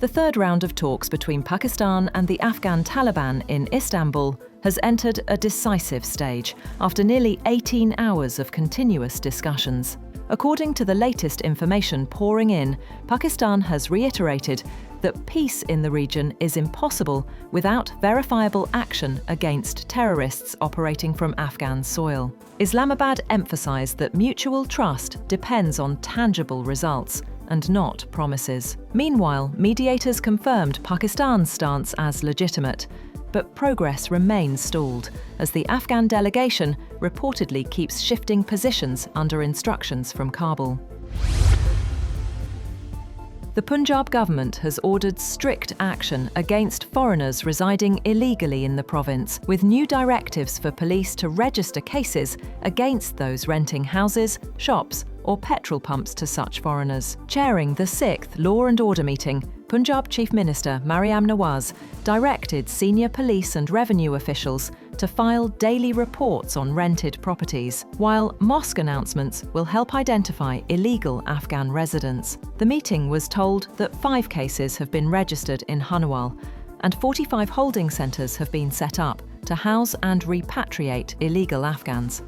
The third round of talks between Pakistan and the Afghan Taliban in Istanbul has entered a decisive stage after nearly 18 hours of continuous discussions. According to the latest information pouring in, Pakistan has reiterated that peace in the region is impossible without verifiable action against terrorists operating from Afghan soil. Islamabad emphasized that mutual trust depends on tangible results and not promises. Meanwhile, mediators confirmed Pakistan's stance as legitimate, but progress remains stalled as the Afghan delegation reportedly keeps shifting positions under instructions from Kabul. The Punjab government has ordered strict action against foreigners residing illegally in the province, with new directives for police to register cases against those renting houses, shops, or petrol pumps to such foreigners. Chairing the 6th Law and Order meeting, Punjab Chief Minister Maryam Nawaz directed senior police and revenue officials to file daily reports on rented properties, while mosque announcements will help identify illegal Afghan residents. The meeting was told that 5 cases have been registered in Hanwal, and 45 holding centres have been set up to house and repatriate illegal Afghans.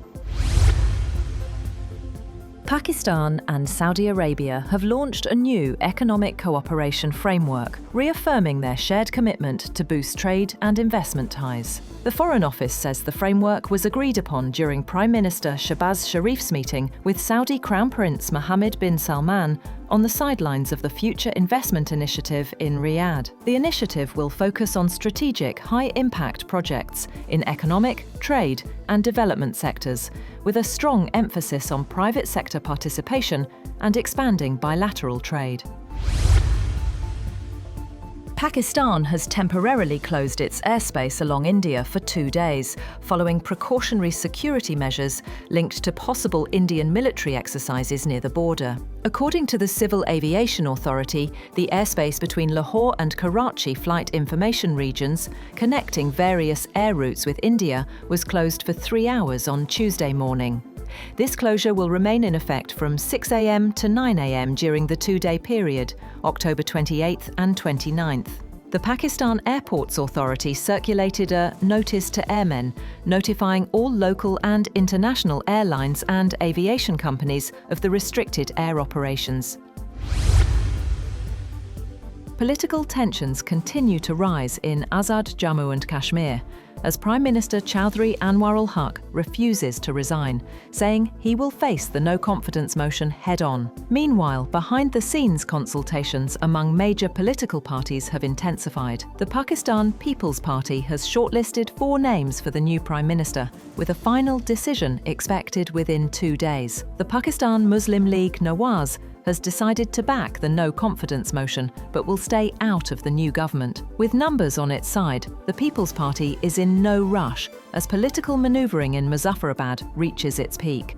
Pakistan and Saudi Arabia have launched a new economic cooperation framework, reaffirming their shared commitment to boost trade and investment ties. The Foreign Office says the framework was agreed upon during Prime Minister Shahbaz Sharif's meeting with Saudi Crown Prince Mohammed bin Salman on the sidelines of the Future Investment Initiative in Riyadh. The initiative will focus on strategic, high-impact projects in economic, trade, and development sectors, with a strong emphasis on private sector participation and expanding bilateral trade. Pakistan has temporarily closed its airspace along India for 2 days, following precautionary security measures linked to possible Indian military exercises near the border. According to the Civil Aviation Authority, the airspace between Lahore and Karachi flight information regions, connecting various air routes with India, was closed for 3 hours on Tuesday morning. This closure will remain in effect from 6 a.m. to 9 a.m. during the 2-day period, October 28th and 29th. The Pakistan Airports Authority circulated a notice to airmen, notifying all local and international airlines and aviation companies of the restricted air operations. Political tensions continue to rise in Azad Jammu and Kashmir, as Prime Minister Chowdhury Anwar-ul-Haq refuses to resign, saying he will face the no-confidence motion head-on. Meanwhile, behind-the-scenes consultations among major political parties have intensified. The Pakistan People's Party has shortlisted 4 names for the new Prime Minister, with a final decision expected within 2 days. The Pakistan Muslim League Nawaz has decided to back the no-confidence motion, but will stay out of the new government. With numbers on its side, the People's Party is in no rush as political manoeuvring in Muzaffarabad reaches its peak.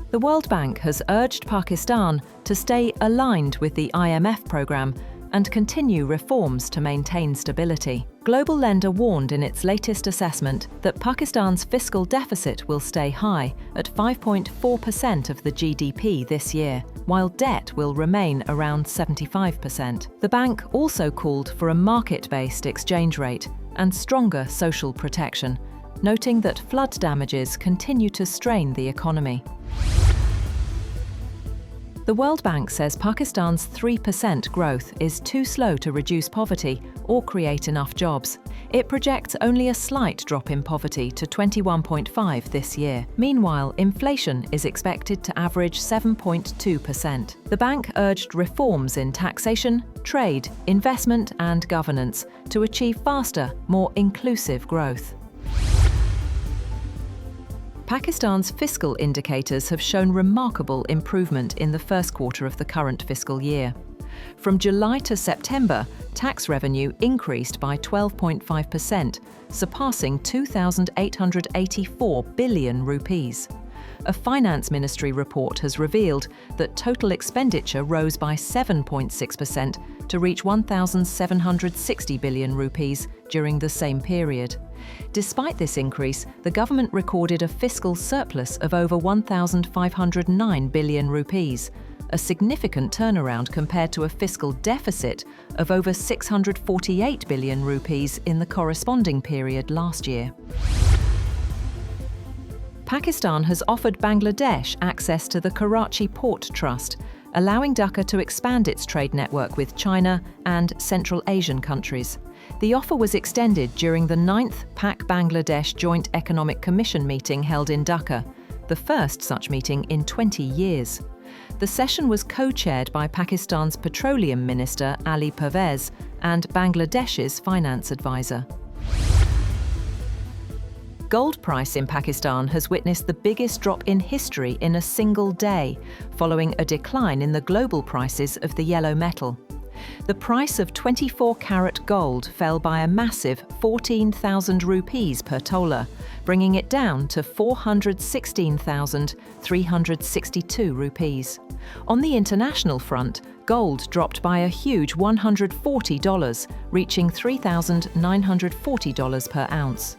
The World Bank has urged Pakistan to stay aligned with the IMF programme and continue reforms to maintain stability. Global Lender warned in its latest assessment that Pakistan's fiscal deficit will stay high at 5.4% of the GDP this year, while debt will remain around 75%. The bank also called for a market-based exchange rate and stronger social protection, noting that flood damages continue to strain the economy. The World Bank says Pakistan's 3% growth is too slow to reduce poverty or create enough jobs. It projects only a slight drop in poverty to 21.5 this year. Meanwhile, inflation is expected to average 7.2%. The bank urged reforms in taxation, trade, investment and governance to achieve faster, more inclusive growth. Pakistan's fiscal indicators have shown remarkable improvement in the first quarter of the current fiscal year. From July to September, tax revenue increased by 12.5%, surpassing 2,884 billion rupees. A Finance Ministry report has revealed that total expenditure rose by 7.6% to reach 1,760 billion rupees during the same period. Despite this increase, the government recorded a fiscal surplus of over 1,509 billion rupees, a significant turnaround compared to a fiscal deficit of over 648 billion rupees in the corresponding period last year. Pakistan has offered Bangladesh access to the Karachi Port Trust, allowing Dhaka to expand its trade network with China and Central Asian countries. The offer was extended during the 9th Pak-Bangladesh Joint Economic Commission meeting held in Dhaka, the first such meeting in 20 years. The session was co-chaired by Pakistan's Petroleum Minister Ali Pervez and Bangladesh's finance advisor. Gold price in Pakistan has witnessed the biggest drop in history in a single day, following a decline in the global prices of the yellow metal. The price of 24-carat gold fell by a massive 14,000 rupees per tola, bringing it down to 416,362 rupees. On the international front, gold dropped by a huge $140, reaching $3,940 per ounce.